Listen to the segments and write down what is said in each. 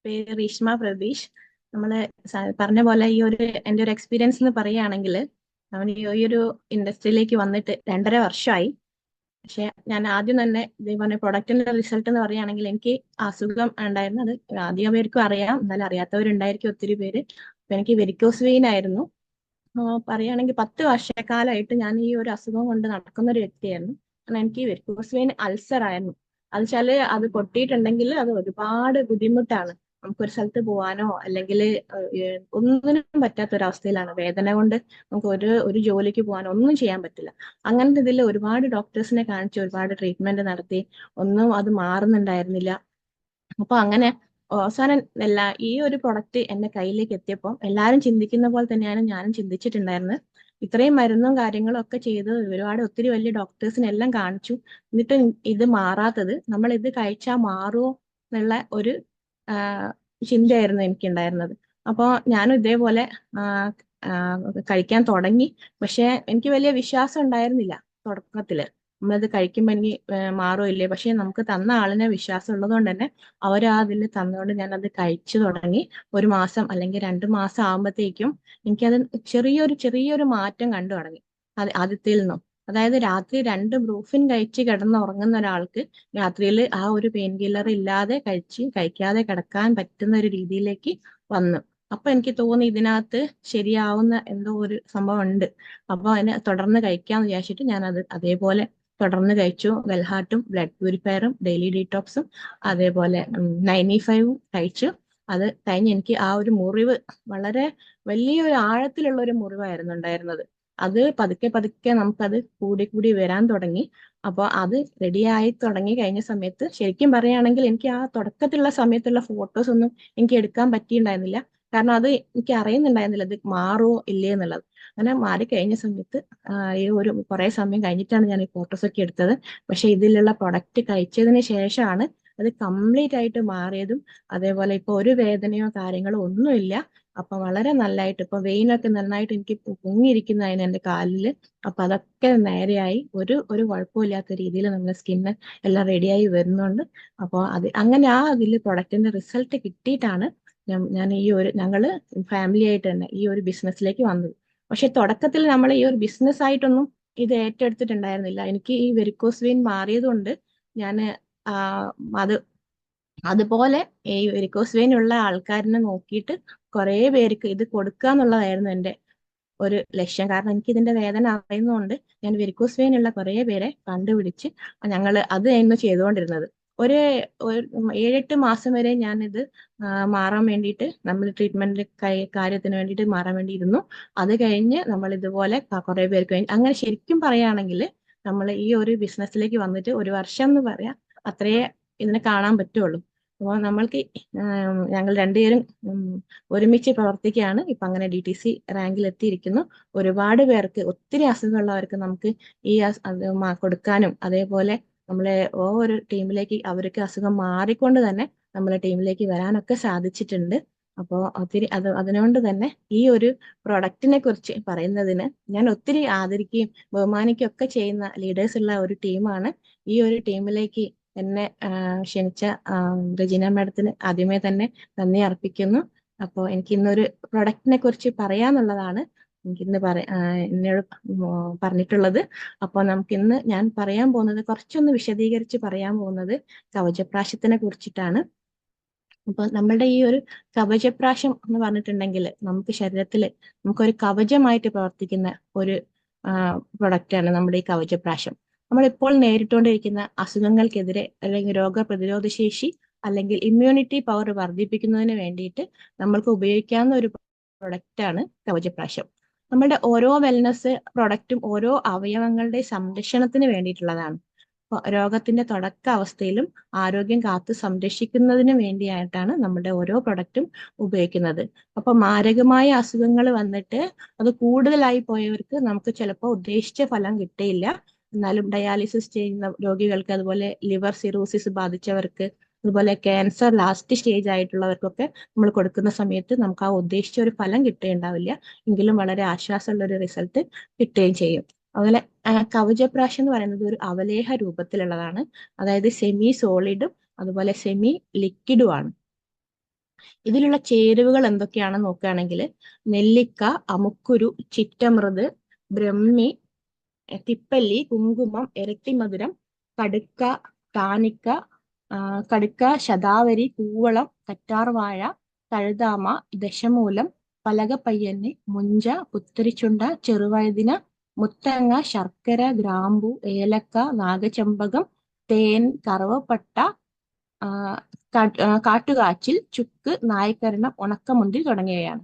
പേര് റീഷ്മ പ്രതീഷ്. നമ്മള് പറഞ്ഞ പോലെ എൻ്റെ ഒരു എക്സ്പീരിയൻസ് എന്ന് പറയുകയാണെങ്കിൽ നമ്മൾ ഈ ഒരു ഇൻഡസ്ട്രിയിലേക്ക് വന്നിട്ട് 2.5 വർഷമായി. പക്ഷെ ഞാൻ ആദ്യം തന്നെ ഇതേപോലെ പ്രൊഡക്റ്റിന്റെ റിസൾട്ട് എന്ന് പറയുകയാണെങ്കിൽ എനിക്ക് അസുഖം ഉണ്ടായിരുന്നു. അത് അധികം പേർക്കും അറിയാം, എന്നാലും അറിയാത്തവരുണ്ടായിരിക്കും ഒത്തിരി പേര്. അപ്പൊ എനിക്ക് വെരിക്കോസ് വെയിൻ ആയിരുന്നു. പറയുകയാണെങ്കിൽ 10 വർഷക്കാലമായിട്ട് ഞാൻ ഈ ഒരു അസുഖം കൊണ്ട് നടക്കുന്ന ഒരു വ്യക്തിയായിരുന്നു. കാരണം എനിക്ക് വെരിക്കോസ് വെയിൻ അൾസർ ആയിരുന്നു. അത് വെച്ചാല് അത് പൊട്ടിയിട്ടുണ്ടെങ്കിൽ അത് ഒരുപാട് ബുദ്ധിമുട്ടാണ്. നമുക്കൊരു സ്ഥലത്ത് പോകാനോ അല്ലെങ്കിൽ ഒന്നിനും പറ്റാത്തൊരവസ്ഥയിലാണ്. വേദന കൊണ്ട് നമുക്ക് ഒരു ജോലിക്ക് പോകാനോ ഒന്നും ചെയ്യാൻ പറ്റില്ല. അങ്ങനത്തെ ഇതിൽ ഒരുപാട് ഡോക്ടേഴ്സിനെ കാണിച്ചു, ഒരുപാട് ട്രീറ്റ്മെന്റ് നടത്തി, ഒന്നും അത് മാറുന്നുണ്ടായിരുന്നില്ല. അപ്പൊ അങ്ങനെ അവസാനം ഈ ഒരു പ്രൊഡക്റ്റ് എന്റെ കയ്യിലേക്ക് എത്തിയപ്പോൾ എല്ലാരും ചിന്തിക്കുന്ന പോലെ തന്നെയാണ് ഞാനും ചിന്തിച്ചിട്ടുണ്ടായിരുന്നത്. ഇത്രയും മരുന്നും കാര്യങ്ങളും ഒക്കെ ചെയ്ത് ഒരുപാട് ഒത്തിരി വലിയ ഡോക്ടേഴ്സിനെല്ലാം കാണിച്ചു. എന്നിട്ടും ഇത് മാറാത്തത്, നമ്മൾ ഇത് കഴിച്ചാൽ മാറുമോ എന്നുള്ള ഒരു ആ, ചിന്തയായിരുന്നു എനിക്കുണ്ടായിരുന്നത്. അപ്പോൾ ഞാനും ഇതേപോലെ ആ, ആ, കഴിക്കാൻ തുടങ്ങി. പക്ഷെ എനിക്ക് വലിയ വിശ്വാസം ഉണ്ടായിരുന്നില്ല തുടക്കത്തില്. നമ്മളത് കഴിക്കുമ്പോൾ എനിക്ക് മാറോ ഇല്ലേ, പക്ഷെ നമുക്ക് തന്ന ആളിനെ വിശ്വാസം ഉള്ളത് കൊണ്ട് തന്നെ അവർ ആ അതിൽ തന്നുകൊണ്ട് ഞാൻ അത് കഴിച്ചു തുടങ്ങി. 1 മാസം അല്ലെങ്കിൽ 2 മാസം ആകുമ്പോഴത്തേക്കും എനിക്കത് ചെറിയൊരു മാറ്റം കണ്ടു തുടങ്ങി. അത് ആദ്യത്തിൽ നിന്നും. അതായത് രാത്രി 2 ബ്രൂഫിൻ കഴിച്ച് കിടന്നുറങ്ങുന്ന ഒരാൾക്ക് രാത്രിയിൽ ആ ഒരു പെയിൻ കില്ലർ ഇല്ലാതെ കഴിക്കാതെ കിടക്കാൻ പറ്റുന്ന ഒരു രീതിയിലേക്ക് വന്നു. അപ്പൊ എനിക്ക് തോന്നി ഇതിനകത്ത് ശരിയാവുന്ന എന്തോ ഒരു സംഭവം ഉണ്ട്. അപ്പൊ അതിനെ തുടർന്ന് കഴിക്കാന്ന് വിചാരിച്ചിട്ട് ഞാൻ അത് അതേപോലെ തുടർന്ന് കഴിച്ചു. വെൽഹാർട്ടും ബ്ലഡ് പ്യൂരിഫയറും ഡെയിലി ഡീറ്റോക്സും അതേപോലെ 95 കഴിച്ചു. അത് കഴിഞ്ഞ് എനിക്ക് ആ ഒരു മുറിവ് വളരെ വലിയൊരു ആഴത്തിലുള്ള ഒരു മുറിവായിരുന്നു ഉണ്ടായിരുന്നത്. അത് പതുക്കെ പതുക്കെ നമുക്കത് കൂടി കൂടി വരാൻ തുടങ്ങി. അപ്പോൾ അത് റെഡിയായി തുടങ്ങി കഴിഞ്ഞ സമയത്ത് ശരിക്കും പറയുകയാണെങ്കിൽ എനിക്ക് ആ തുടക്കത്തിലുള്ള സമയത്തുള്ള ഫോട്ടോസ് ഒന്നും എനിക്ക് എടുക്കാൻ പറ്റിയിട്ടുണ്ടായിരുന്നില്ല. കാരണം അത് എനിക്ക് അറിയുന്നുണ്ടായിരുന്നില്ല ഇത് മാറുമോ ഇല്ലേ എന്നുള്ളത്. അങ്ങനെ മാറി കഴിഞ്ഞ സമയത്ത് ഈ ഒരു കുറെ സമയം കഴിഞ്ഞിട്ടാണ് ഞാൻ ഈ ഫോട്ടോസ് ഒക്കെ എടുത്തത്. പക്ഷെ ഇതിലുള്ള പ്രൊഡക്റ്റ് കഴിച്ചതിന് ശേഷമാണ് അത് കംപ്ലീറ്റ് ആയിട്ട് മാറിയതും. അതേപോലെ ഇപ്പൊ ഒരു വേദനയോ കാര്യങ്ങളോ ഒന്നുമില്ല. അപ്പൊ വളരെ നല്ലതായിട്ട് ഇപ്പൊ വെയിനൊക്കെ നന്നായിട്ട് എനിക്ക് പൊങ്ങിയിരിക്കുന്നതിന് എന്റെ കാലില്. അപ്പൊ അതൊക്കെ നേരെയായി ഒരു കുഴപ്പമില്ലാത്ത രീതിയിൽ നമ്മുടെ സ്കിന്ന് എല്ലാം റെഡിയായി വരുന്നുണ്ട്. അപ്പോൾ അത് അങ്ങനെ അതിൽ പ്രൊഡക്റ്റിന്റെ റിസൾട്ട് കിട്ടിയിട്ടാണ് ഞാൻ ഞങ്ങള് ഫാമിലി ആയിട്ട് തന്നെ ഈ ഒരു ബിസിനസ്സിലേക്ക് വന്നത്. പക്ഷെ തുടക്കത്തിൽ നമ്മൾ ഈ ഒരു ബിസിനസ് ആയിട്ടൊന്നും ഇത് ഏറ്റെടുത്തിട്ടുണ്ടായിരുന്നില്ല. എനിക്ക് ഈ വെരിക്കോസ് വെയിൻ മാറിയത് കൊണ്ട് ഞാൻ അത് അതുപോലെ ഈ വെരിക്കോസ് വെയിൻ ഉള്ള ആൾക്കാരിനെ നോക്കിയിട്ട് കുറെ പേർക്ക് ഇത് കൊടുക്കുക എന്നുള്ളതായിരുന്നു എൻ്റെ ഒരു ലക്ഷ്യം. കാരണം എനിക്ക് ഇതിന്റെ വേദന അറിയുന്നതുകൊണ്ട് ഞാൻ വെരിക്കോസ് വെയിൻ ഉള്ള കുറെ പേരെ കണ്ടുപിടിച്ച് ഞങ്ങൾ അത് ആയിരുന്നു ചെയ്തുകൊണ്ടിരുന്നത്. ഒരു 7-8 മാസം വരെ ഞാൻ ഇത് മാറാൻ വേണ്ടിയിട്ട് നമ്മൾ ട്രീറ്റ്മെന്റ് കാര്യത്തിന് വേണ്ടിയിട്ട് മാറാൻ വേണ്ടിയിരുന്നു. അത് കഴിഞ്ഞ് നമ്മൾ ഇതുപോലെ കുറെ പേർക്ക് വേണ്ടി അങ്ങനെ ശരിക്കും പറയുകയാണെങ്കിൽ നമ്മൾ ഈ ഒരു ബിസിനസ്സിലേക്ക് വന്നിട്ട് 1 വർഷം എന്ന് പറയാം, അത്രേ ഇതിനെ കാണാൻ പറ്റുള്ളൂ. അപ്പോൾ നമ്മൾക്ക് ഞങ്ങൾ രണ്ടുപേരും ഒരുമിച്ച് പ്രവർത്തിക്കുകയാണ്. ഇപ്പൊ അങ്ങനെ DTC റാങ്കിൽ എത്തിയിരിക്കുന്നു. ഒരുപാട് പേർക്ക് ഒത്തിരി അസുഖമുള്ളവർക്ക് നമുക്ക് ഈ അത് കൊടുക്കാനും അതേപോലെ നമ്മളെ ഒരു ടീമിലേക്ക് അവർക്ക് അസുഖം മാറിക്കൊണ്ട് തന്നെ നമ്മളെ ടീമിലേക്ക് വരാനൊക്കെ സാധിച്ചിട്ടുണ്ട്. അപ്പോൾ ഒത്തിരി അതിനുകൊണ്ട് തന്നെ ഈ ഒരു പ്രൊഡക്റ്റിനെ കുറിച്ച് പറയുന്നതിന് ഞാൻ ഒത്തിരി ആദരിക്കുകയും ബഹുമാനിക്കുകയും ഒക്കെ ചെയ്യുന്ന ലീഡേഴ്സ് ഉള്ള ഒരു ടീമാണ്. ഈ ഒരു ടീമിലേക്ക് എന്നെ ക്ഷണിച്ച റെജിന മാഡത്തിന് ആദ്യമേ തന്നെ നന്ദി അർപ്പിക്കുന്നു. അപ്പോൾ എനിക്ക് ഇന്നൊരു പ്രൊഡക്റ്റിനെ കുറിച്ച് പറയാന്നുള്ളതാണ് എനിക്കിന്ന് എന്നോട് പറഞ്ഞിട്ടുള്ളത്. അപ്പോൾ നമുക്കിന്ന് ഞാൻ പറയാൻ പോകുന്നത്, കുറച്ചൊന്ന് വിശദീകരിച്ച് പറയാൻ പോകുന്നത് കവചപ്രാശത്തിനെ കുറിച്ചിട്ടാണ്. അപ്പൊ നമ്മളുടെ ഈ ഒരു കവചപ്രാശം എന്ന് പറഞ്ഞിട്ടുണ്ടെങ്കിൽ നമുക്ക് ശരീരത്തിൽ നമുക്കൊരു കവചമായിട്ട് പ്രവർത്തിക്കുന്ന ഒരു പ്രൊഡക്റ്റാണ് നമ്മുടെ ഈ കവചപ്രാശം. നമ്മളിപ്പോൾ നേരിട്ടുകൊണ്ടിരിക്കുന്ന അസുഖങ്ങൾക്കെതിരെ അല്ലെങ്കിൽ രോഗപ്രതിരോധ ശേഷി അല്ലെങ്കിൽ ഇമ്മ്യൂണിറ്റി പവർ വർദ്ധിപ്പിക്കുന്നതിന് വേണ്ടിയിട്ട് നമ്മൾക്ക് ഉപയോഗിക്കാവുന്ന ഒരു പ്രൊഡക്റ്റാണ് കവചപ്രാശം. നമ്മുടെ ഓരോ വെൽനസ് പ്രൊഡക്റ്റും ഓരോ അവയവങ്ങളുടെ സംരക്ഷണത്തിന് വേണ്ടിയിട്ടുള്ളതാണ്. രോഗത്തിന്റെ തുടക്ക അവസ്ഥയിലും ആരോഗ്യം കാത്തു സംരക്ഷിക്കുന്നതിന് വേണ്ടിയായിട്ടാണ് നമ്മുടെ ഓരോ പ്രൊഡക്റ്റും ഉപയോഗിക്കുന്നത്. അപ്പൊ മാരകമായ അസുഖങ്ങൾ വന്നിട്ട് അത് കൂടുതലായി പോയവർക്ക് നമുക്ക് ചിലപ്പോൾ ഉദ്ദേശിച്ച ഫലം കിട്ടിയില്ല. എന്നാലും ഡയാലിസിസ് ചെയ്യുന്ന രോഗികൾക്ക്, അതുപോലെ ലിവർ സിറോസിസ് ബാധിച്ചവർക്ക്, അതുപോലെ ക്യാൻസർ ലാസ്റ്റ് സ്റ്റേജ് ആയിട്ടുള്ളവർക്കൊക്കെ നമ്മൾ കൊടുക്കുന്ന സമയത്ത് നമുക്ക് ആ ഉദ്ദേശിച്ച ഒരു ഫലം കിട്ടുകയുണ്ടാവില്ല. എങ്കിലും വളരെ ആശ്വാസമുള്ള ഒരു റിസൾട്ട് കിട്ടുകയും ചെയ്യും. അതുപോലെ കവചപ്രാശം എന്ന് പറയുന്നത് ഒരു അവലേഹ രൂപത്തിലുള്ളതാണ്. അതായത് സെമി സോളിഡും അതുപോലെ സെമി ലിക്വിഡും ആണ്. ഇതിലുള്ള ചേരുവകൾ എന്തൊക്കെയാണെന്ന് നോക്കുകയാണെങ്കിൽ നെല്ലിക്ക, അമുക്കുരു, ചിറ്റമൃത്, ബ്രഹ്മി, തിപ്പല്ലി, കുങ്കുമം, ഇരട്ടിമധുരം, കടുക്ക, താനിക്ക, കടുക്ക, ശതാവരി, കൂവളം, കറ്റാർവാഴ, തഴുതാമ, ദശമൂലം, പലകപ്പയ്യന്, മുഞ്ച, പുത്തരിച്ചുണ്ട, ചെറുവഴുതിന, മുത്തങ്ങ, ശർക്കര, ഗ്രാമ്പു, ഏലക്ക, നാഗചമ്പകം, തേൻ, കറുവപ്പട്ട, ആ, കാട്ടുകാച്ചിൽ, ചുക്ക്, നായ്ക്കരണം, ഉണക്കമുന്തിരി തുടങ്ങിയവയാണ്.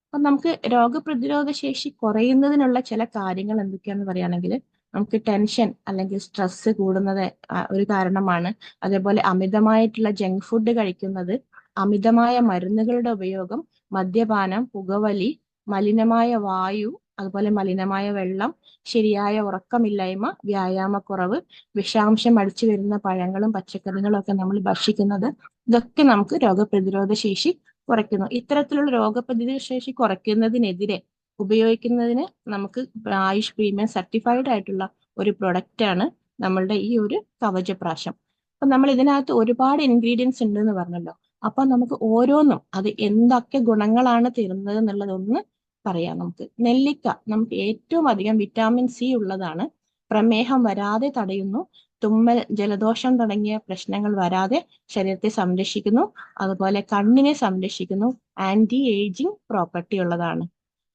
അപ്പൊ നമുക്ക് രോഗപ്രതിരോധ ശേഷി കുറയുന്നതിനുള്ള ചില കാര്യങ്ങൾ എന്തൊക്കെയാന്ന് പറയുകയാണെങ്കിൽ നമുക്ക് ടെൻഷൻ അല്ലെങ്കിൽ സ്ട്രെസ് കൂടുന്നത് ഒരു കാരണമാണ്. അതേപോലെ അമിതമായിട്ടുള്ള ജങ്ക് ഫുഡ് കഴിക്കുന്നത്, അമിതമായ മരുന്നുകളുടെ ഉപയോഗം, മദ്യപാനം, പുകവലി, മലിനമായ വായു, അതുപോലെ മലിനമായ വെള്ളം, ശരിയായ ഉറക്കമില്ലായ്മ, വ്യായാമക്കുറവ്, വിഷാംശം അടിച്ചു വരുന്ന പഴങ്ങളും പച്ചക്കറികളും ഒക്കെ നമ്മൾ ഭക്ഷിക്കുന്നത്, ഇതൊക്കെ നമുക്ക് രോഗപ്രതിരോധ ശേഷി കുറയ്ക്കുന്നു. ഇത്തരത്തിലുള്ള രോഗപ്രതിരോധ ശേഷി കുറയ്ക്കുന്നതിനെതിരെ ഉപയോഗിക്കുന്നതിന് നമുക്ക് ആയുഷ് പ്രീമിയം സർട്ടിഫൈഡ് ആയിട്ടുള്ള ഒരു പ്രൊഡക്റ്റ് ആണ് നമ്മളുടെ ഈ ഒരു കവചപ്രാശം. അപ്പൊ നമ്മൾ ഇതിനകത്ത് ഒരുപാട് ഇൻഗ്രീഡിയൻസ് ഉണ്ട് എന്ന് പറഞ്ഞല്ലോ. അപ്പൊ നമുക്ക് ഓരോന്നും അത് എന്തൊക്കെ ഗുണങ്ങളാണ് തരുന്നത് എന്നുള്ളതൊന്ന് പറയാം. നമുക്ക് നെല്ലിക്ക നമുക്ക് ഏറ്റവും അധികം വിറ്റാമിൻ സി ഉള്ളതാണ്. പ്രമേഹം വരാതെ തടയുന്നു. തുമ്മൽ, ജലദോഷം തുടങ്ങിയ പ്രശ്നങ്ങൾ വരാതെ ശരീരത്തെ സംരക്ഷിക്കുന്നു. അതുപോലെ കണ്ണിനെ സംരക്ഷിക്കുന്നു. ആന്റി ഏജിങ് പ്രോപ്പർട്ടി ഉള്ളതാണ്.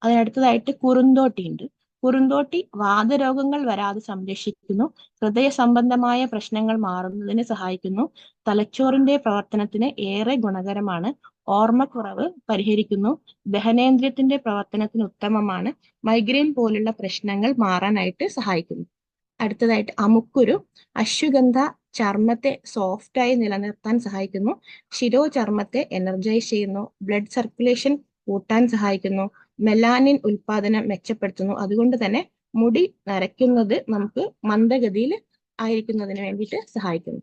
അതിനടുത്തതായിട്ട് കുറുന്തോട്ടി ഉണ്ട്. കുറുന്തോട്ടി വാതരോഗങ്ങൾ വരാതെ സംരക്ഷിക്കുന്നു. ഹൃദയ സംബന്ധമായ പ്രശ്നങ്ങൾ മാറുന്നതിന് സഹായിക്കുന്നു. തലച്ചോറിന്റെ പ്രവർത്തനത്തിന് ഏറെ ഗുണകരമാണ്. ഓർമ്മക്കുറവ് പരിഹരിക്കുന്നു. ദഹനേന്ദ്രിയത്തിന്റെ പ്രവർത്തനത്തിന് ഉത്തമമാണ്. മൈഗ്രെയിൻ പോലുള്ള പ്രശ്നങ്ങൾ മാറാനായിട്ട് സഹായിക്കുന്നു. അടുത്തതായിട്ട് അമുക്കുരു അശ്വഗന്ധ ചർമ്മത്തെ സോഫ്റ്റായി നിലനിർത്താൻ സഹായിക്കുന്നു. ശിരോചർമ്മത്തെ എനർജൈസ് ചെയ്യുന്നു. ബ്ലഡ് സർക്കുലേഷൻ കൂട്ടാൻ സഹായിക്കുന്നു. മെലാനിൻ ഉൽപാദനം മെച്ചപ്പെടുത്തുന്നു. അതുകൊണ്ട് തന്നെ മുടി നരയ്ക്കുന്നത് നമുക്ക് മന്ദഗതിയിൽ ആയിരിക്കുന്നതിന് വേണ്ടിയിട്ട് സഹായിക്കുന്നു.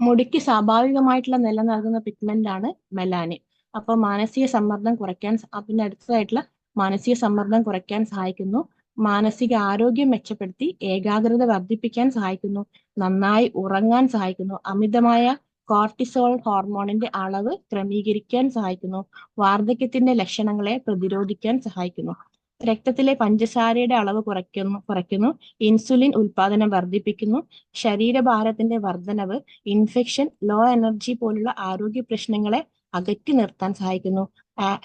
മുടിക്ക് സ്വാഭാവികമായിട്ടുള്ള നില നൽകുന്ന പിഗ്മെന്റ് ആണ് മെലാനിൻ. അപ്പൊ മാനസിക സമ്മർദ്ദം കുറയ്ക്കാൻ പിന്നെ അടുത്തതായിട്ടുള്ള മാനസിക സമ്മർദ്ദം കുറയ്ക്കാൻ സഹായിക്കുന്നു. മാനസിക ആരോഗ്യം മെച്ചപ്പെടുത്തി ഏകാഗ്രത വർദ്ധിപ്പിക്കാൻ സഹായിക്കുന്നു. നന്നായി ഉറങ്ങാൻ സഹായിക്കുന്നു. അമിതമായ കോർട്ടിസോൾ ഹോർമോണിന്റെ അളവ് ക്രമീകരിക്കാൻ സഹായിക്കുന്നു. വാർദ്ധക്യത്തിന്റെ ലക്ഷണങ്ങളെ പ്രതിരോധിക്കാൻ സഹായിക്കുന്നു. രക്തത്തിലെ പഞ്ചസാരയുടെ അളവ് കുറയ്ക്കുന്നു. ഇൻസുലിൻ ഉൽപാദനം വർദ്ധിപ്പിക്കുന്നു. ശരീരഭാരത്തിന്റെ വർധനവ്, ഇൻഫെക്ഷൻ, ലോ എനർജി പോലുള്ള ആരോഗ്യ പ്രശ്നങ്ങളെ അകറ്റി നിർത്താൻ സഹായിക്കുന്നു.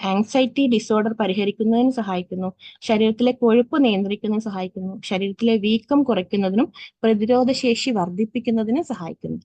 ആങ്സൈറ്റി ഡിസോർഡർ പരിഹരിക്കുന്നതിന് സഹായിക്കുന്നു. ശരീരത്തിലെ കൊഴുപ്പ് നിയന്ത്രിക്കുന്നതിന് സഹായിക്കുന്നു. ശരീരത്തിലെ വീക്കം കുറയ്ക്കുന്നതിനും പ്രതിരോധ ശേഷി വർദ്ധിപ്പിക്കുന്നതിനും സഹായിക്കുന്നു.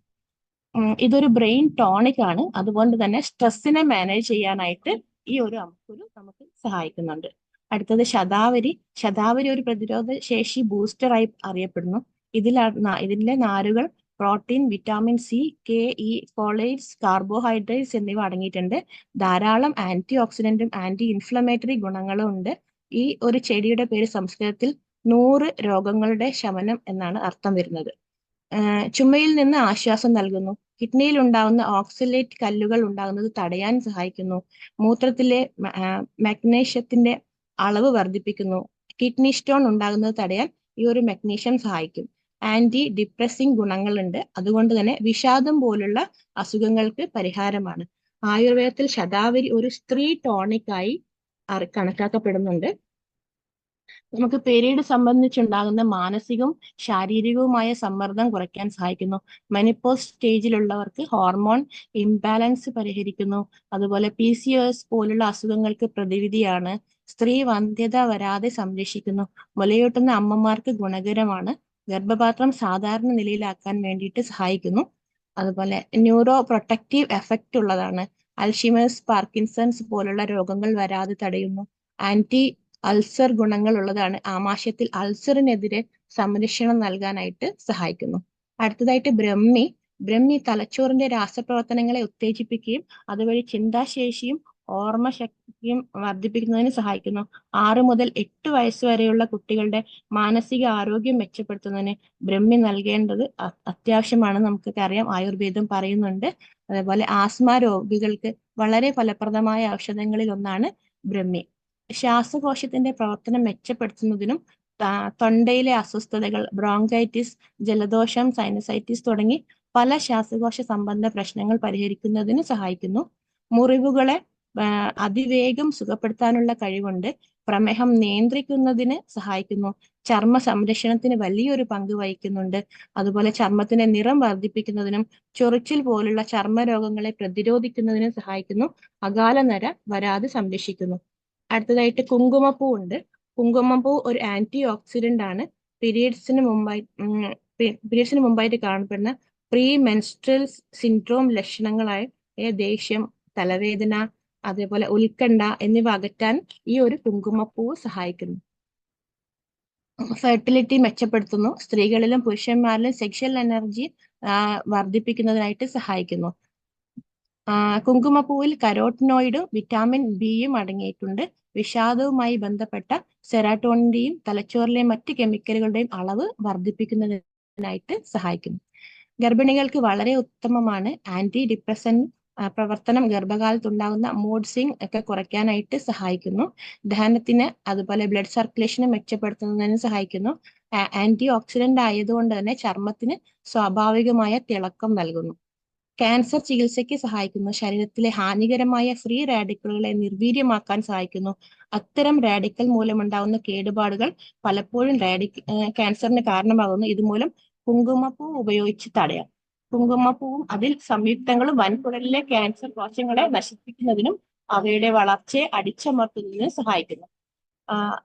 ഇതൊരു ബ്രെയിൻ ടോണിക് ആണ്. അതുകൊണ്ട് തന്നെ സ്ട്രെസ്സിനെ മാനേജ് ചെയ്യാനായിട്ട് ഈ ഒരു അമുക്കുരു നമുക്ക് സഹായിക്കുന്നുണ്ട്. അടുത്തത് ശതാവരി. ശതാവരി ഒരു പ്രതിരോധ ശേഷി ബൂസ്റ്ററായി അറിയപ്പെടുന്നു. ഇതിലെ നാരുകൾ protein, vitamin C, K, E, folates, carbohydrates എന്നിവ അടങ്ങിയിട്ടുണ്ട്. ധാരാളം ആന്റി ഓക്സിഡന്റും ആന്റി ഇൻഫ്ലമേറ്ററി ഗുണങ്ങളും ഉണ്ട്. ഈ ഒരു ചെടിയുടെ പേര് സംസ്കൃതത്തിൽ 100 രോഗങ്ങളുടെ ശമനം എന്നാണ് അർത്ഥം വരുന്നത്. ചുമയിൽ നിന്ന് ആശ്വാസം നൽകുന്നു. കിഡ്നിയിൽ ഉണ്ടാകുന്ന ഓക്സലേറ്റ് കല്ലുകൾ ഉണ്ടാകുന്നത് തടയാൻ സഹായിക്കുന്നു. മൂത്രത്തിലെ മഗ്നീഷ്യത്തിന്റെ അളവ് വർദ്ധിപ്പിക്കുന്നു. കിഡ്നി സ്റ്റോൺ ഉണ്ടാകുന്നത് തടയാൻ ഈ ഒരു മഗ്നീഷ്യം സഹായിക്കും. ആന്റി ഡിപ്രസിംഗ് ഗുണങ്ങളുണ്ട്. അതുകൊണ്ട് തന്നെ വിഷാദം പോലുള്ള അസുഖങ്ങൾക്ക് പരിഹാരമാണ്. ആയുർവേദത്തിൽ ശതാവരി ഒരു സ്ത്രീ ടോണിക്കായി കണക്കാക്കപ്പെടുന്നുണ്ട്. നമുക്ക് പീരീഡ് സംബന്ധിച്ചുണ്ടാകുന്ന മാനസികവും ശാരീരികവുമായ സമ്മർദ്ദം കുറയ്ക്കാൻ സഹായിക്കുന്നു. മെനിപ്പോസ് സ്റ്റേജിലുള്ളവർക്ക് ഹോർമോൺ ഇംബാലൻസ് പരിഹരിക്കുന്നു. അതുപോലെ PCOS പോലുള്ള അസുഖങ്ങൾക്ക് പ്രതിവിധിയാണ്. സ്ത്രീ വന്ധ്യത വരാതെ സംരക്ഷിക്കുന്നു. മുലയൂട്ടുന്ന അമ്മമാർക്ക് ഗുണകരമാണ്. ഗർഭപാത്രം സാധാരണ നിലയിലാക്കാൻ വേണ്ടിയിട്ട് സഹായിക്കുന്നു. അതുപോലെ ന്യൂറോ പ്രൊട്ടക്റ്റീവ് എഫക്റ്റ് ഉള്ളതാണ്. അൽഷിമേഴ്സ്, പാർക്കിൻസൺസ് പോലുള്ള രോഗങ്ങൾ വരാതെ തടയുന്നു. ആന്റി അൾസർ ഗുണങ്ങൾ ഉള്ളതാണ്. ആമാശയത്തിൽ അൾസറിനെതിരെ സംരക്ഷണം നൽകാനായിട്ട് സഹായിക്കുന്നു. അടുത്തതായിട്ട് ബ്രഹ്മി തലച്ചോറിന്റെ രാസപ്രവർത്തനങ്ങളെ ഉത്തേജിപ്പിക്കുകയും അതുവഴി ചിന്താശേഷിയും ഓർമ്മശക്തിയും വർദ്ധിപ്പിക്കുന്നതിന് സഹായിക്കുന്നു. 6 മുതൽ 8 വയസ്സ് വരെയുള്ള കുട്ടികളുടെ മാനസിക ആരോഗ്യം മെച്ചപ്പെടുത്തുന്നതിന് ബ്രഹ്മി നൽകേണ്ടത് അത്യാവശ്യമാണ്. നമുക്കൊക്കെ അറിയാം, ആയുർവേദം പറയുന്നുണ്ട്. അതേപോലെ ആസ്മ രോഗികൾക്ക് വളരെ ഫലപ്രദമായ ഔഷധങ്ങളിൽ ഒന്നാണ് ബ്രഹ്മി. ശ്വാസകോശത്തിന്റെ പ്രവർത്തനം മെച്ചപ്പെടുത്തുന്നതിനും തൊണ്ടയിലെ അസ്വസ്ഥതകൾ, ബ്രോങ്കൈറ്റിസ്, ജലദോഷം, സൈനസൈറ്റിസ് തുടങ്ങി പല ശ്വാസകോശ സംബന്ധ പ്രശ്നങ്ങൾ പരിഹരിക്കുന്നതിന് സഹായിക്കുന്നു. മുറിവുകളെ അതിവേഗം സുഖപ്പെടുത്താനുള്ള കഴിവുണ്ട്. പ്രമേഹം നിയന്ത്രിക്കുന്നതിന് സഹായിക്കുന്നു. ചർമ്മ സംരക്ഷണത്തിന് വലിയൊരു പങ്ക് വഹിക്കുന്നുണ്ട്. അതുപോലെ ചർമ്മത്തിന്റെ നിറം വർദ്ധിപ്പിക്കുന്നതിനും ചൊറിച്ചിൽ പോലുള്ള ചർമ്മ രോഗങ്ങളെ പ്രതിരോധിക്കുന്നതിനും സഹായിക്കുന്നു. അകാല നര വരാതെ സംരക്ഷിക്കുന്നു. അടുത്തതായിട്ട് കുങ്കുമപ്പൂ ഉണ്ട്. കുങ്കുമപ്പൂ ഒരു ആന്റി ഓക്സിഡന്റ് ആണ്. പീരീഡ്സിന് മുമ്പായി പീരീഡ്സിന് മുമ്പായിട്ട് കാണപ്പെടുന്ന പ്രീ മെൻസ്ട്രൽ സിൻഡ്രോം ലക്ഷണങ്ങളായ ദേഷ്യം, തലവേദന, അതേപോലെ ഉത്കണ്ഠ എന്നിവ അകറ്റാൻ ഈ ഒരു കുങ്കുമപ്പൂവ് സഹായിക്കുന്നു. ഫെർട്ടിലിറ്റി മെച്ചപ്പെടുത്തുന്നു. സ്ത്രീകളിലും പുരുഷന്മാരിലും സെക്ഷൽ എനർജി വർദ്ധിപ്പിക്കുന്നതിനായിട്ട് സഹായിക്കുന്നു. കുങ്കുമപ്പൂവിൽ കരോട്ടിനോയിഡും വിറ്റാമിൻ ബിയും അടങ്ങിയിട്ടുണ്ട്. വിഷാദവുമായി ബന്ധപ്പെട്ട സെറാട്ടോണിന്റെയും തലച്ചോറിലെയും മറ്റ് കെമിക്കലുകളുടെയും അളവ് വർദ്ധിപ്പിക്കുന്നതിനായിട്ട് സഹായിക്കുന്നു. ഗർഭിണികൾക്ക് വളരെ ഉത്തമമാണ്. ആന്റി ഡിപ്രസന്റ് പ്രവർത്തനം ഗർഭകാലത്തുണ്ടാകുന്ന മൂഡ് സ്വിംഗ് ഒക്കെ കുറയ്ക്കാനായിട്ട് സഹായിക്കുന്നു. ദഹനത്തിന് അതുപോലെ ബ്ലഡ് സർക്കുലേഷന് മെച്ചപ്പെടുത്തുന്നതിന് സഹായിക്കുന്നു. ആന്റി ഓക്സിഡന്റ് ആയതുകൊണ്ട് തന്നെ ചർമ്മത്തിന് സ്വാഭാവികമായ തിളക്കം നൽകുന്നു. ക്യാൻസർ ചികിത്സയ്ക്ക് സഹായിക്കുന്നു. ശരീരത്തിലെ ഹാനികരമായ ഫ്രീ റാഡിക്കലുകളെ നിർവീര്യമാക്കാൻ സഹായിക്കുന്നു. അത്തരം റാഡിക്കൽ മൂലമുണ്ടാകുന്ന കേടുപാടുകൾ പലപ്പോഴും ക്യാൻസറിന് കാരണമാകുന്നു. ഇതുമൂലം കുങ്കുമപ്പൂ ഉപയോഗിച്ച് തടയാം. കുങ്കുമപ്പൂവും അതിൽ സംയുക്തങ്ങളും വൻകുടലിലെ ക്യാൻസർ കോശങ്ങളെ നശിപ്പിക്കുന്നതിനും അവയുടെ വളർച്ചയെ അടിച്ചമർത്തുന്നതിനും സഹായിക്കുന്നു.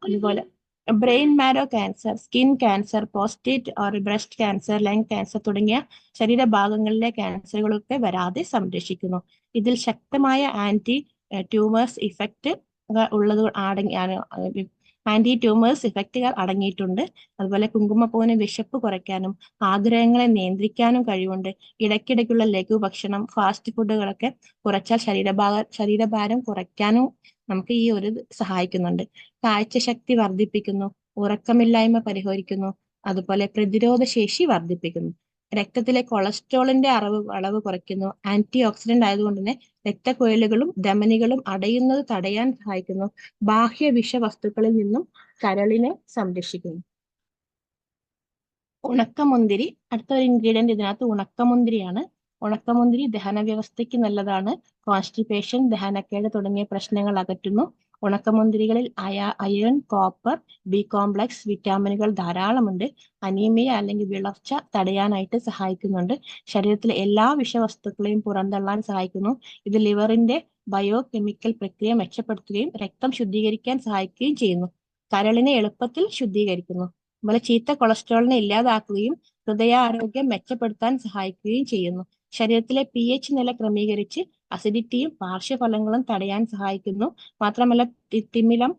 അതുപോലെ brain marrow cancer, skin cancer, prostate or breast cancer, lung cancer തുടങ്ങിയ ശരീരഭാഗങ്ങളിലെ ക്യാൻസറുകളൊക്കെ വരാതെ സംരക്ഷിക്കുന്നു. ഇതിൽ ശക്തമായ ആന്റി ട്യൂമേഴ്സ് ഇഫക്റ്റ് ഉള്ളത് ആന്റി ട്യൂമേഴ്സ് ഇഫക്റ്റുകൾ അടങ്ങിയിട്ടുണ്ട്. അതുപോലെ കുങ്കുമപ്പൂവിന് വിശപ്പ് കുറയ്ക്കാനും ആഗ്രഹങ്ങളെ നിയന്ത്രിക്കാനും കഴിവുണ്ട്. ഇടയ്ക്കിടയ്ക്കുള്ള ലഘുഭക്ഷണം, ഫാസ്റ്റ് ഫുഡുകളൊക്കെ കുറച്ചാൽ ശരീരഭാരം കുറയ്ക്കാനും നമുക്ക് ഈ ഒരു സഹായിക്കുന്നുണ്ട്. കാഴ്ചശക്തി വർദ്ധിപ്പിക്കുന്നു. ഉറക്കമില്ലായ്മ പരിഹരിക്കുന്നു. അതുപോലെ പ്രതിരോധ ശേഷി വർദ്ധിപ്പിക്കുന്നു. രക്തത്തിലെ കൊളസ്ട്രോളിന്റെ അളവ് കുറയ്ക്കുന്നു. ആന്റി ഓക്സിഡന്റ് ആയതുകൊണ്ട് തന്നെ രക്തക്കുഴലുകളും ധമനികളും അടയുന്നത് തടയാൻ സഹായിക്കുന്നു. ബാഹ്യ വിഷവസ്തുക്കളിൽ നിന്നും കരളിനെ സംരക്ഷിക്കുന്നു. ഉണക്കമുന്തിരി, അടുത്ത ഒരു ഇൻഗ്രീഡിയന്റ് ഇതിനകത്ത് ഉണക്കമുന്തിരിയാണ്. ഉണക്കമുന്തിരി ദഹന വ്യവസ്ഥയ്ക്ക് നല്ലതാണ്. കോൺസ്റ്റിപ്പേഷൻ, ദഹനക്കേട് തുടങ്ങിയ പ്രശ്നങ്ങൾ അകറ്റുന്നു. ഉണക്കമുന്തിരികളിൽ അയൺ, കോപ്പർ, ബി കോംപ്ലക്സ്, വിറ്റാമിനുകൾ ധാരാളമുണ്ട്. അനീമിയ അല്ലെങ്കിൽ വിളർച്ച തടയാനായിട്ട് സഹായിക്കുന്നുണ്ട്. ശരീരത്തിലെ എല്ലാ വിഷവസ്തുക്കളെയും പുറന്തള്ളാൻ സഹായിക്കുന്നു. ഇത് ലിവറിന്റെ ബയോ കെമിക്കൽ പ്രക്രിയ മെച്ചപ്പെടുത്തുകയും രക്തം ശുദ്ധീകരിക്കാൻ സഹായിക്കുകയും ചെയ്യുന്നു. കരളിനെ എളുപ്പത്തിൽ ശുദ്ധീകരിക്കുന്നു. അതുപോലെ ചീത്ത കൊളസ്ട്രോളിനെ ഇല്ലാതാക്കുകയും ഹൃദയാരോഗ്യം മെച്ചപ്പെടുത്താൻ സഹായിക്കുകയും ചെയ്യുന്നു. ശരീരത്തിലെ pH നില ക്രമീകരിച്ച് അസിഡിറ്റിയും പാർശ്വഫലങ്ങളും തടയാൻ സഹായിക്കുന്നു. മാത്രമല്ല തിമിരം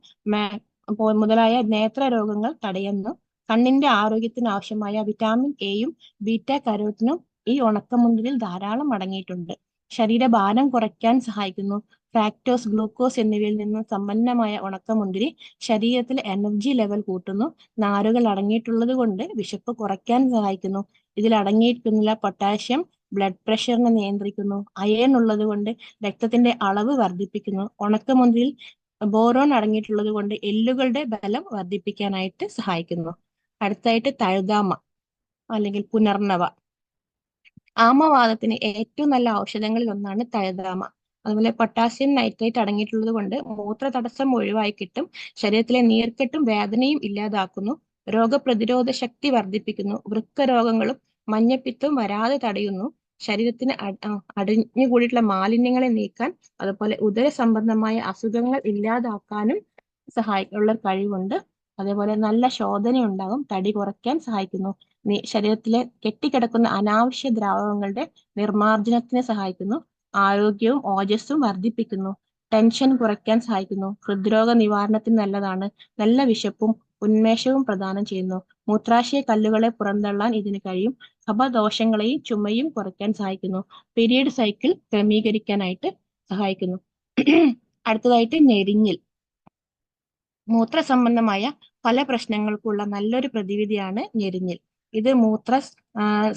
മുതലായ നേത്ര രോഗങ്ങൾ തടയുന്നു. കണ്ണിന്റെ ആരോഗ്യത്തിന് ആവശ്യമായ വിറ്റാമിൻ എയും ബീറ്റ കരോട്ടിനും ഈ ഉണക്കമുന്തിരിയിൽ ധാരാളം അടങ്ങിയിട്ടുണ്ട്. ശരീരഭാരം കുറയ്ക്കാൻ സഹായിക്കുന്നു. ഫ്രാക്ടോസ്, ഗ്ലൂക്കോസ് എന്നിവയിൽ നിന്ന് സമ്പന്നമായ ഉണക്കമുന്തിരി ശരീരത്തിലെ എനർജി ലെവൽ കൂട്ടുന്നു. നാരുകൾ അടങ്ങിയിട്ടുള്ളത് കൊണ്ട് വിശപ്പ് കുറയ്ക്കാൻ സഹായിക്കുന്നു. ഇതിൽ അടങ്ങിയിരിക്കുന്ന പൊട്ടാഷ്യം ബ്ലഡ് പ്രഷറിനെ നിയന്ത്രിക്കുന്നു. അയൺ ഉള്ളത് കൊണ്ട് രക്തത്തിന്റെ അളവ് വർദ്ധിപ്പിക്കുന്നു. ഉണക്കമുന്തിരിയിൽ ബോറോൺ അടങ്ങിയിട്ടുള്ളത് കൊണ്ട് എല്ലുകളുടെ ബലം വർദ്ധിപ്പിക്കാനായിട്ട് സഹായിക്കുന്നു. അടുത്തായിട്ട് തഴുതാമ അല്ലെങ്കിൽ പുനർനവ. ആമവാദത്തിന് ഏറ്റവും നല്ല ഔഷധങ്ങളിൽ ഒന്നാണ് തഴുതാമ. അതുപോലെ പൊട്ടാസ്യം നൈട്രേറ്റ് അടങ്ങിയിട്ടുള്ളത് കൊണ്ട് മൂത്ര തടസ്സം ഒഴിവായി കിട്ടും. ശരീരത്തിലെ നീർക്കെട്ടും വേദനയും ഇല്ലാതാക്കുന്നു. രോഗപ്രതിരോധ ശക്തി വർദ്ധിപ്പിക്കുന്നു. വൃക്ക രോഗങ്ങളും മഞ്ഞപ്പിത്തവും വരാതെ തടയുന്നു. ശരീരത്തിന് അടിഞ്ഞുകൂടിയിട്ടുള്ള മാലിന്യങ്ങളെ നീക്കാൻ, അതുപോലെ ഉദര സംബന്ധമായ അസുഖങ്ങൾ ഇല്ലാതാക്കാനും ഉള്ള കഴിവുണ്ട്. അതേപോലെ നല്ല ശോധന ഉണ്ടാകും. തടി കുറയ്ക്കാൻ സഹായിക്കുന്നു. ശരീരത്തിലെ കെട്ടിക്കിടക്കുന്ന അനാവശ്യ ദ്രാവകങ്ങളുടെ നിർമാർജനത്തിന് സഹായിക്കുന്നു. ആരോഗ്യവും ഓജസ്സും വർദ്ധിപ്പിക്കുന്നു. ടെൻഷൻ കുറയ്ക്കാൻ സഹായിക്കുന്നു. ഹൃദ്രോഗ നിവാരണത്തിന് നല്ലതാണ്. നല്ല വിശപ്പും ഉന്മേഷവും പ്രദാനം ചെയ്യുന്നു. മൂത്രാശയ കല്ലുകളെ പുറന്തള്ളാൻ ഇതിന് കഴിയും. കഫദോഷങ്ങളെയും ചുമയും കുറയ്ക്കാൻ സഹായിക്കുന്നു. പീരിയഡ് സൈക്കിൾ ക്രമീകരിക്കാനായിട്ട് സഹായിക്കുന്നു. അടുത്തതായിട്ട് ഞെരിഞ്ഞിൽ. മൂത്ര സംബന്ധമായ പല പ്രശ്നങ്ങൾക്കുള്ള നല്ലൊരു പ്രതിവിധിയാണ് ഞെരിഞ്ഞിൽ. ഇത് മൂത്ര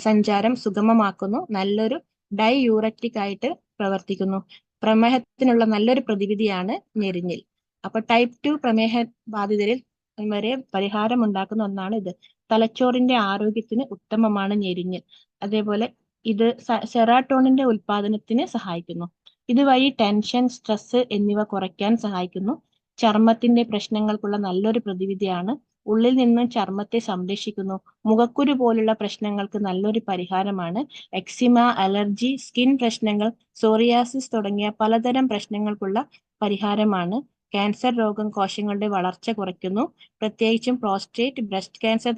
സഞ്ചാരം സുഗമമാക്കുന്നു. നല്ലൊരു ഡൈയൂററ്റിക് ആയിട്ട് പ്രവർത്തിക്കുന്നു. പ്രമേഹത്തിനുള്ള നല്ലൊരു പ്രതിവിധിയാണ് ഞെരിഞ്ഞിൽ. അപ്പൊ ടൈപ്പ് 2 പ്രമേഹ ബാധിതരിൽ വരെ പരിഹാരം ഉണ്ടാക്കുന്ന ഒന്നാണ് ഇത്. തലച്ചോറിന്റെ ആരോഗ്യത്തിന് ഉത്തമമാണ് ഞെരിഞ്ഞിൽ. അതേപോലെ ഇത് സെറാട്ടോണിന്റെ ഉൽപാദനത്തിന് സഹായിക്കുന്നു. ഇതുവഴി ടെൻഷൻ, സ്ട്രെസ് എന്നിവ കുറയ്ക്കാൻ സഹായിക്കുന്നു. ചർമ്മത്തിന്റെ പ്രശ്നങ്ങൾക്കുള്ള നല്ലൊരു പ്രതിവിധിയാണ്. ഉള്ളിൽ നിന്നും ചർമ്മത്തെ സംരക്ഷിക്കുന്നു. മുഖക്കുരു പോലുള്ള പ്രശ്നങ്ങൾക്ക് നല്ലൊരു പരിഹാരമാണ്. എക്സിമ, അലർജി, സ്കിൻ പ്രശ്നങ്ങൾ, സോറിയാസിസ് തുടങ്ങിയ പലതരം പ്രശ്നങ്ങൾക്കുള്ള പരിഹാരമാണ്. ക്യാൻസർ രോഗം കോശങ്ങളുടെ വളർച്ച കുറയ്ക്കുന്നു. പ്രത്യേകിച്ചും പ്രോസ്റ്റേറ്റ്, ബ്രസ്റ്റ് ക്യാൻസർ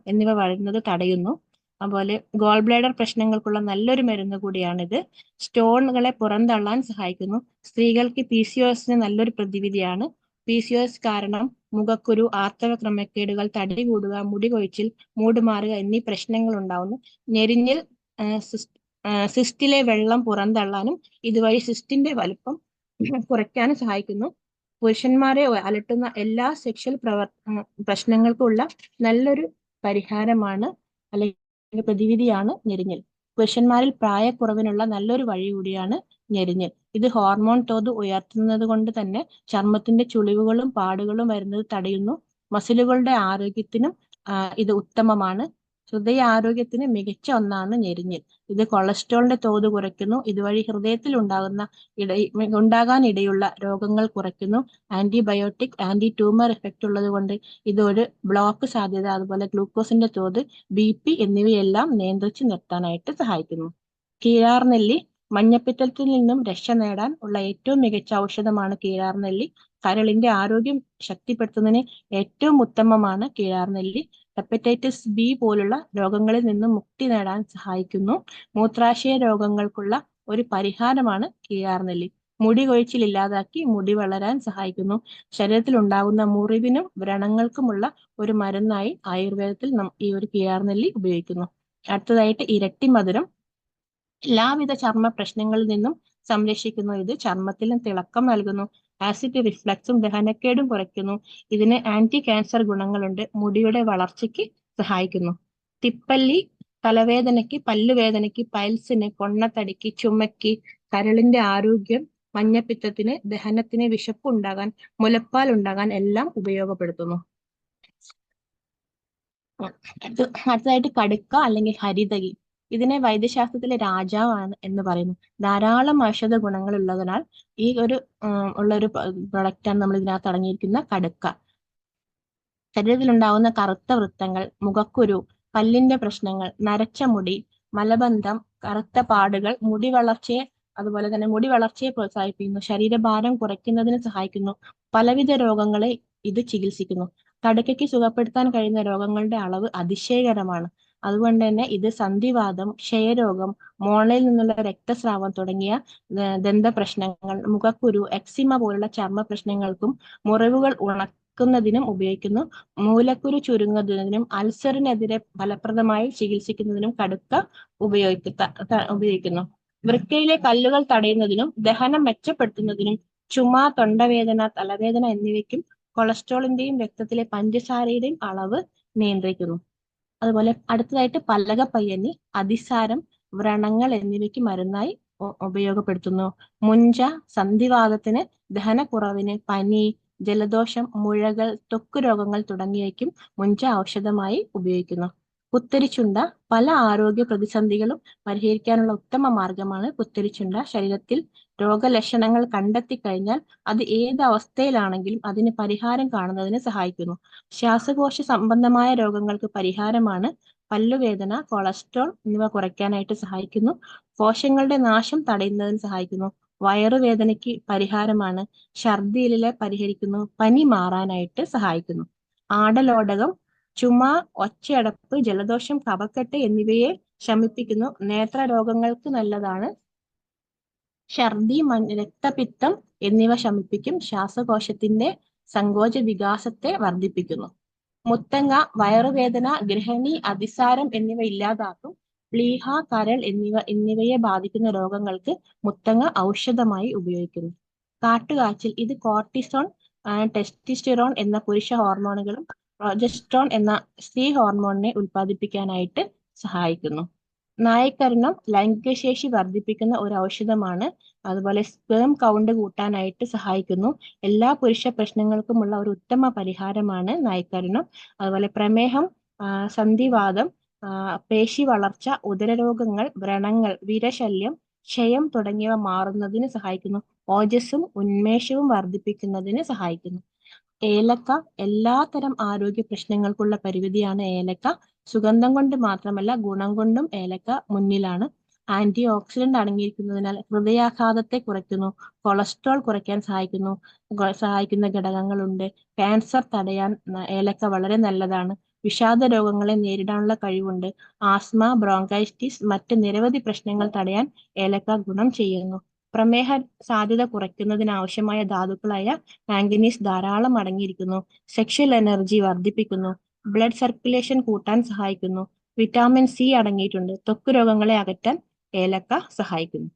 എന്നിവ വളരുന്നത് തടയുന്നു. അതുപോലെ ഗോൾ ബ്ലാഡർ പ്രശ്നങ്ങൾക്കുള്ള നല്ലൊരു മരുന്ന് കൂടിയാണിത്. സ്റ്റോണുകളെ പുറന്തള്ളാൻ സഹായിക്കുന്നു. സ്ത്രീകൾക്ക് PCOSന് നല്ലൊരു പ്രതിവിധിയാണ്. PCOS കാരണം മുഖക്കുരു, ആർത്തവ ക്രമക്കേടുകൾ, തടി കൂടുക, മുടി കൊഴിച്ചിൽ, മൂട് മാറുക എന്നീ പ്രശ്നങ്ങൾ ഉണ്ടാവുന്നു. ഞെരിഞ്ഞിൽ സിസ്റ്റിലെ വെള്ളം പുറന്തള്ളാനും ഇതുവഴി സിസ്റ്റിന്റെ വലുപ്പം കുറയ്ക്കാനും സഹായിക്കുന്നു. പുരുഷന്മാരെ അലട്ടുന്ന എല്ലാ സെക്ഷൽ പ്രശ്നങ്ങൾക്കുള്ള നല്ലൊരു പരിഹാരമാണ് അല്ലെങ്കിൽ പ്രതിവിധിയാണ് ഞെരിഞ്ഞിൽ. പുരുഷന്മാരിൽ പ്രായക്കുറവിനുള്ള നല്ലൊരു വഴി കൂടിയാണ് ഞെരിഞ്ഞിൽ. ഇത് ഹോർമോൺ തോത് ഉയർത്തുന്നത് കൊണ്ട് തന്നെ ചർമ്മത്തിന്റെ ചുളിവുകളും പാടുകളും വരുന്നത് തടയുന്നു. മസിലുകളുടെ ആരോഗ്യത്തിനും ഇത് ഉത്തമമാണ്. ഹൃദയ ആരോഗ്യത്തിന് മികച്ച ഒന്നാണ് ഞെരിഞ്ഞിൽ. ഇത് കൊളസ്ട്രോളിന്റെ തോത് കുറയ്ക്കുന്നു. ഇതുവഴി ഹൃദയത്തിൽ ഉണ്ടാകാനിടയുള്ള രോഗങ്ങൾ കുറയ്ക്കുന്നു. ആന്റിബയോട്ടിക്, ആന്റി ട്യൂമർ എഫക്റ്റ് ഉള്ളത് കൊണ്ട് ഇതൊരു ബ്ലോക്ക് സാധ്യത, അതുപോലെ ഗ്ലൂക്കോസിന്റെ തോത്, BP എന്നിവയെല്ലാം നിയന്ത്രിച്ച് നിർത്താനായിട്ട് സഹായിക്കുന്നു. കീഴാർനെല്ലി മഞ്ഞപ്പിത്തത്തിൽ നിന്നും രക്ഷ നേടാൻ ഉള്ള ഏറ്റവും മികച്ച ഔഷധമാണ് കീഴാർനെല്ലി. കരളിന്റെ ആരോഗ്യം ശക്തിപ്പെടുത്തുന്നതിന് ഏറ്റവും ഉത്തമമാണ് കീഴാർനെല്ലി. ഹെപ്പറ്റൈറ്റിസ് B പോലുള്ള രോഗങ്ങളിൽ നിന്നും മുക്തി നേടാൻ സഹായിക്കുന്നു. മൂത്രാശയ രോഗങ്ങൾക്കുള്ള ഒരു പരിഹാരമാണ് കീഴാർനെല്ലി. മുടി കൊഴിച്ചിൽ ഇല്ലാതാക്കി മുടി വളരാൻ സഹായിക്കുന്നു. ശരീരത്തിൽ ഉണ്ടാകുന്ന മുറിവിനും വ്രണങ്ങൾക്കുമുള്ള ഒരു മരുന്നായി ആയുർവേദത്തിൽ ഈ ഒരു കീഴാർനെല്ലി ഉപയോഗിക്കുന്നു. അടുത്തതായിട്ട് ഇരട്ടി മധുരം. എല്ലാവിധ ചർമ്മ പ്രശ്നങ്ങളിൽ നിന്നും സംരക്ഷിക്കുന്നു. ഇത് ചർമ്മത്തിന് തിളക്കം നൽകുന്നു. ആസിഡ് റിഫ്ലക്സും ദഹനക്കേടും കുറയ്ക്കുന്നു. ഇതിന് ആന്റി ക്യാൻസർ ഗുണങ്ങളുണ്ട്. മുടിയുടെ വളർച്ചയ്ക്ക് സഹായിക്കുന്നു. തിപ്പല്ലി തലവേദനയ്ക്ക്, പല്ലുവേദനയ്ക്ക്, പൈൽസിന്, പൊണ്ണത്തടിക്ക്, ചുമയ്ക്ക്, കരളിന്റെ ആരോഗ്യം, മഞ്ഞപ്പിത്തത്തിന്, ദഹനത്തിന്, വിശപ്പ് ഉണ്ടാകാൻ, മുലപ്പാൽ ഉണ്ടാകാൻ എല്ലാം ഉപയോഗപ്പെടുത്തുന്നു. അടുത്തതായിട്ട് കടുക്ക അല്ലെങ്കിൽ ഹരിതകി. ഇതിനെ വൈദ്യശാസ്ത്രത്തിലെ രാജാവാണ് എന്ന് പറയുന്നു. ധാരാളം ഔഷധ ഗുണങ്ങൾ ഉള്ളതിനാൽ ഉള്ള ഒരു പ്രൊഡക്റ്റാണ് നമ്മൾ ഇതിനകത്ത് അടങ്ങിയിരിക്കുന്ന കടുക്ക. ശരീരത്തിൽ ഉണ്ടാവുന്ന കറുത്ത വൃത്തങ്ങൾ, മുഖക്കുരു, പല്ലിന്റെ പ്രശ്നങ്ങൾ, നരച്ച മുടി, മലബന്ധം, കറുത്ത പാടുകൾ, അതുപോലെ തന്നെ മുടി വളർച്ചയെ പ്രോത്സാഹിപ്പിക്കുന്നു. ശരീരഭാരം കുറയ്ക്കുന്നതിന് സഹായിക്കുന്നു. പലവിധ രോഗങ്ങളെ ഇത് ചികിത്സിക്കുന്നു. കടുക്കയ്ക്ക് സുഖപ്പെടുത്താൻ കഴിയുന്ന രോഗങ്ങളുടെ അളവ് അതിശയകരമാണ്. അതുകൊണ്ട് തന്നെ ഇത് സന്ധിവാതം, ക്ഷയരോഗം, മോണയിൽ നിന്നുള്ള രക്തസ്രാവം തുടങ്ങിയ ദന്തപ്രശ്നങ്ങൾ, മുഖക്കുരു, എക്സിമ പോലുള്ള ചർമ്മ പ്രശ്നങ്ങൾക്കും മുറിവുകൾ ഉണക്കുന്നതിനും ഉപയോഗിക്കുന്നു. മൂലക്കുരു ചുരുങ്ങുന്നതിനും അൾസറിനെതിരെ ഫലപ്രദമായി ചികിത്സിക്കുന്നതിനും കടുക്ക ഉപയോഗിക്കുന്നു. വൃക്കയിലെ കല്ലുകൾ തടയുന്നതിനും ദഹനം മെച്ചപ്പെടുത്തുന്നതിനും ചുമ, തൊണ്ടവേദന, തലവേദന എന്നിവയ്ക്കും കൊളസ്ട്രോളിന്റെയും രക്തത്തിലെ പഞ്ചസാരയുടെയും അളവ് നിയന്ത്രിക്കുന്നു. അതുപോലെ അടുത്തതായിട്ട് പല്ലകപ്പയ്യന്നി, അതിസാരം, വ്രണങ്ങൾ എന്നിവയ്ക്ക് മരുന്നായി ഉപയോഗപ്പെടുത്തുന്നു. മുഞ്ച സന്ധിവാതത്തിന്, ദഹനക്കുറവിന്, പനി, ജലദോഷം, മുഴകൾ, ത്വക്ക് രോഗങ്ങൾ തുടങ്ങിയവയ്ക്കും മുഞ്ച ഔഷധമായി ഉപയോഗിക്കുന്നു. കുത്തരിച്ചുണ്ട പല ആരോഗ്യ പ്രതിസന്ധികളും പരിഹരിക്കാനുള്ള ഉത്തമ മാർഗമാണ് കുത്തരിച്ചുണ്ട. ശരീരത്തിൽ രോഗലക്ഷണങ്ങൾ കണ്ടെത്തി കഴിഞ്ഞാൽ അത് ഏത് അവസ്ഥയിലാണെങ്കിലും അതിന് പരിഹാരം കാണുന്നതിന് സഹായിക്കുന്നു. ശ്വാസകോശ സംബന്ധമായ രോഗങ്ങൾക്ക് പരിഹാരമാണ്. പല്ലുവേദന, കൊളസ്ട്രോൾ എന്നിവ കുറയ്ക്കാനായിട്ട് സഹായിക്കുന്നു. കോശങ്ങളുടെ നാശം തടയുന്നതിന് സഹായിക്കുന്നു. വയറുവേദനയ്ക്ക് പരിഹാരമാണ്. ഛർദിയിലെ പരിഹരിക്കുന്നു. പനി മാറാനായിട്ട് സഹായിക്കുന്നു. ആടലോടകം ചുമ, ഒച്ചയടപ്പ്, ജലദോഷം, കഫക്കെട്ട് എന്നിവയെ ശമിപ്പിക്കുന്നു. നേത്രരോഗങ്ങൾക്ക് നല്ലതാണ്. ഛർദി, രക്തപിത്തം എന്നിവ ശമിപ്പിക്കും. ശ്വാസകോശത്തിന്റെ സങ്കോച വികാസത്തെ വർദ്ധിപ്പിക്കുന്നു. മുത്തങ്ങ വയറുവേദന, ഗൃഹിണി, അതിസാരം എന്നിവ ഇല്ലാതാക്കും. പ്ലീഹ, കരൾ എന്നിവയെ ബാധിക്കുന്ന രോഗങ്ങൾക്ക് മുത്തങ്ങ ഔഷധമായി ഉപയോഗിക്കുന്നു. കാട്ടുകാച്ചിൽ ഇത് കോർട്ടിസോൺ, ടെസ്റ്റോസ്റ്റിറോൺ എന്ന പുരുഷ ഹോർമോണുകളും പ്രൊജസ്ട്രോൺ എന്ന സ്ത്രീ ഹോർമോണിനെ ഉൽപ്പാദിപ്പിക്കാനായിട്ട് സഹായിക്കുന്നു. നായക്കരണം ലൈംഗികശേഷി വർദ്ധിപ്പിക്കുന്ന ഒരു ഔഷധമാണ്. അതുപോലെ സ്പേം കൗണ്ട് കൂട്ടാനായിട്ട് സഹായിക്കുന്നു. എല്ലാ പുരുഷ പ്രശ്നങ്ങൾക്കുമുള്ള ഒരു ഉത്തമ പരിഹാരമാണ് നായക്കരണം. അതുപോലെ പ്രമേഹം, സന്ധിവാതം, പേശി വളർച്ച, ഉദരരോഗങ്ങൾ, വ്രണങ്ങൾ, വിരശല്യം, ക്ഷയം തുടങ്ങിയവ മാറുന്നതിന് സഹായിക്കുന്നു. ഓജസ്സും ഉന്മേഷവും വർദ്ധിപ്പിക്കുന്നതിന് സഹായിക്കുന്നു. ഏലക്ക എല്ലാത്തരം ആരോഗ്യ പ്രശ്നങ്ങൾക്കുള്ള പരിമിതിയാണ് ഏലക്ക. സുഗന്ധം കൊണ്ട് മാത്രമല്ല ഗുണം കൊണ്ടും ഏലക്ക മുന്നിലാണ്. ആന്റി ഓക്സിഡന്റ് അടങ്ങിയിരിക്കുന്നതിനാൽ ഹൃദയാഘാതത്തെ കുറയ്ക്കുന്നു, കൊളസ്ട്രോൾ കുറയ്ക്കാൻ സഹായിക്കുന്ന ഘടകങ്ങളുണ്ട്. ക്യാൻസർ തടയാൻ ഏലക്ക വളരെ നല്ലതാണ്. വിഷാദ രോഗങ്ങളെ നേരിടാനുള്ള കഴിവുണ്ട്. ആസ്മ, ബ്രോങ്കൈറ്റിസ്, മറ്റ് നിരവധി പ്രശ്നങ്ങൾ തടയാൻ ഏലക്ക ഗുണം ചെയ്യുന്നു. പ്രമേഹ സാധ്യത കുറയ്ക്കുന്നതിന് ആവശ്യമായ ധാതുക്കളായ മാംഗനീസ് ധാരാളം അടങ്ങിയിരിക്കുന്നു. സെക്ഷൽ എനർജി വർദ്ധിപ്പിക്കുന്നു. ബ്ലഡ് സർക്കുലേഷൻ കൂട്ടാൻ സഹായിക്കുന്നു. വിറ്റാമിൻ സി അടങ്ങിയിട്ടുണ്ട്. ത്വക്ക് രോഗങ്ങളെ അകറ്റാൻ ഏലക്ക സഹായിക്കുന്നു.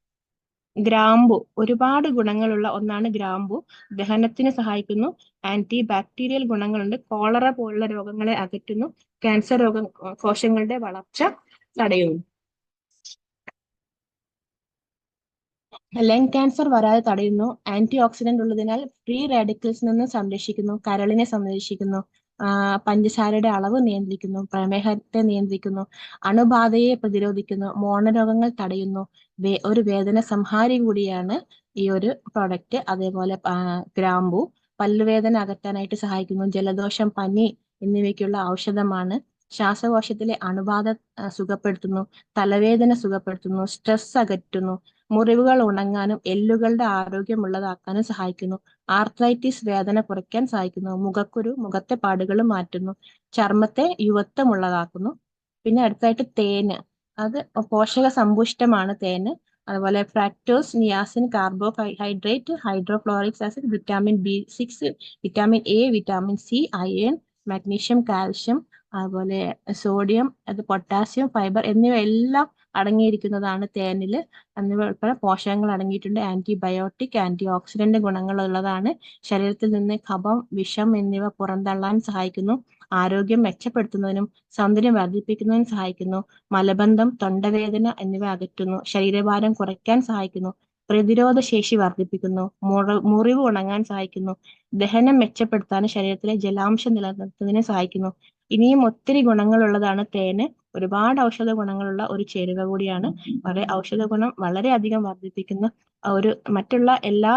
ഗ്രാമ്പു ഒരുപാട് ഗുണങ്ങളുള്ള ഒന്നാണ് ഗ്രാമ്പു. ദഹനത്തിന് സഹായിക്കുന്നു. ആന്റി ബാക്ടീരിയൽ ഗുണങ്ങളുണ്ട്. കോളറ പോലുള്ള രോഗങ്ങളെ അകറ്റുന്നു. ക്യാൻസർ കോശങ്ങളുടെ വളർച്ച തടയുന്നു. ലങ് ക്യാൻസർ വരാതെ തടയുന്നു. ആന്റി ഓക്സിഡന്റ് ഉള്ളതിനാൽ ഫ്രീ റാഡിക്കൽസിൽ നിന്ന് സംരക്ഷിക്കുന്നു. കരളിനെ സംരക്ഷിക്കുന്നു. പഞ്ചസാരയുടെ അളവ് നിയന്ത്രിക്കുന്നു. പ്രമേഹത്തെ നിയന്ത്രിക്കുന്നു. അണുബാധയെ പ്രതിരോധിക്കുന്നു. മോണരോഗങ്ങൾ തടയുന്നു. ഒരു വേദന സംഹാരി കൂടിയാണ് ഈ ഒരു പ്രൊഡക്റ്റ്. അതേപോലെ ഗ്രാമ്പു പല്ലുവേദന അകറ്റാനായിട്ട് സഹായിക്കുന്നു. ജലദോഷം, പനി എന്നിവയ്ക്കുള്ള ഔഷധമാണ്. ശ്വാസകോശത്തിലെ അണുബാധ സുഖപ്പെടുത്തുന്നു. തലവേദന സുഖപ്പെടുത്തുന്നു. സ്ട്രെസ് അകറ്റുന്നു. മുറിവുകൾ ഉണങ്ങാനും എല്ലുകളുടെ ആരോഗ്യമുള്ളതാക്കാനും സഹായിക്കുന്നു. ആർത്രൈറ്റിസ് വേദന കുറയ്ക്കാൻ സഹായിക്കുന്നു. മുഖക്കുരു, മുഖത്തെ പാടുകൾ മാറ്റുന്നു. ചർമ്മത്തെ യുവത്വമുള്ളതാക്കുന്നു. പിന്നെ അടുത്തായിട്ട് തേന്. അത് പോഷക സമ്പുഷ്ടമാണ് തേന്. അതുപോലെ fructose, niacin, carbohydrate, hydrochloric acid, vitamin B6, vitamin A, vitamin C, iron, magnesium, calcium, അതുപോലെ സോഡിയം, പൊട്ടാസ്യം, ഫൈബർ എന്നിവ എല്ലാം അടങ്ങിയിരിക്കുന്നതാണ് തേനിൽ. എന്നിവ ഉൾപ്പെടെ പോഷകങ്ങൾ അടങ്ങിയിട്ടുണ്ട്. ആന്റിബയോട്ടിക്, ആന്റി ഓക്സിഡന്റ് ഗുണങ്ങളുള്ളതാണ്. ശരീരത്തിൽ നിന്ന് കഫം, വിഷം എന്നിവ പുറന്തള്ളാൻ സഹായിക്കുന്നു. ആരോഗ്യം മെച്ചപ്പെടുത്തുന്നതിനും സൗന്ദര്യം വർദ്ധിപ്പിക്കുന്നതിനും സഹായിക്കുന്നു. മലബന്ധം, തൊണ്ടവേദന എന്നിവ അകറ്റുന്നു. ശരീരഭാരം കുറയ്ക്കാൻ സഹായിക്കുന്നു. പ്രതിരോധ ശേഷി വർദ്ധിപ്പിക്കുന്നു. മുറിവ് ഉണങ്ങാൻ സഹായിക്കുന്നു. ദഹനം മെച്ചപ്പെടുത്താനും ശരീരത്തിലെ ജലാംശം നിലനിർത്തുന്നതിന് സഹായിക്കുന്നു. ഇനിയും ഒത്തിരി ഗുണങ്ങളുള്ളതാണ് തേന്. ഒരുപാട് ഔഷധ ഗുണങ്ങളുള്ള ഒരു ചേരുവ കൂടിയാണ്. ഔഷധ ഗുണം വളരെയധികം വർദ്ധിപ്പിക്കുന്ന മറ്റുള്ള എല്ലാ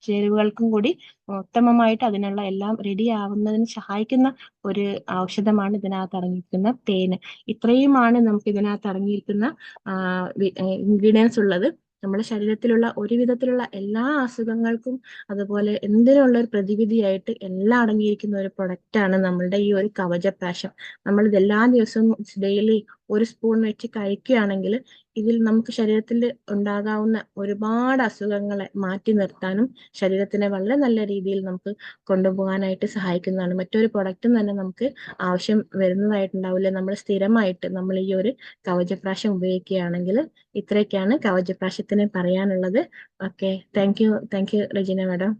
ചേരുവകൾക്കും കൂടി ഉത്തമമായിട്ട് അതിനുള്ള എല്ലാം റെഡി ആവുന്നതിന് സഹായിക്കുന്ന ഒരു ഔഷധമാണ് ഇതിനകത്ത് അടങ്ങിയിരിക്കുന്ന തേന്. ഇത്രയുമാണ് നമുക്ക് ഇതിനകത്ത് അടങ്ങിയിരിക്കുന്ന ഇൻഗ്രീഡിയൻസ് ഉള്ളത്. നമ്മുടെ ശരീരത്തിലുള്ള ഒരു വിധത്തിലുള്ള എല്ലാ അസുഖങ്ങൾക്കും അതുപോലെ എന്തിനുള്ള ഒരു പ്രതിവിധിയായിട്ട് എല്ലാം അടങ്ങിയിരിക്കുന്ന ഒരു പ്രൊഡക്റ്റാണ് നമ്മളുടെ ഈ ഒരു കവചപ്രാശം. നമ്മൾ ഇത് എല്ലാ ദിവസവും ഡെയിലി ഒരു സ്പൂൺ വെച്ച് കഴിക്കുകയാണെങ്കിൽ ഇതിൽ നമുക്ക് ശരീരത്തിൽ ഉണ്ടാകാവുന്ന ഒരുപാട് അസുഖങ്ങളെ മാറ്റി നിർത്താനും ശരീരത്തിനെ വളരെ നല്ല രീതിയിൽ നമുക്ക് കൊണ്ടുപോകാനായിട്ട് സഹായിക്കുന്നതാണ്. മറ്റൊരു പ്രൊഡക്റ്റും തന്നെ നമുക്ക് ആവശ്യം വരുന്നതായിട്ടുണ്ടാവില്ല. നമ്മൾ സ്ഥിരമായിട്ട് നമ്മൾ ഈ ഒരു കവചപ്രാശം ഉപയോഗിക്കുകയാണെങ്കിൽ. ഇത്രയൊക്കെയാണ് കവചപ്രാശത്തിന് പറയാനുള്ളത്. Okay, thank you Regina madam.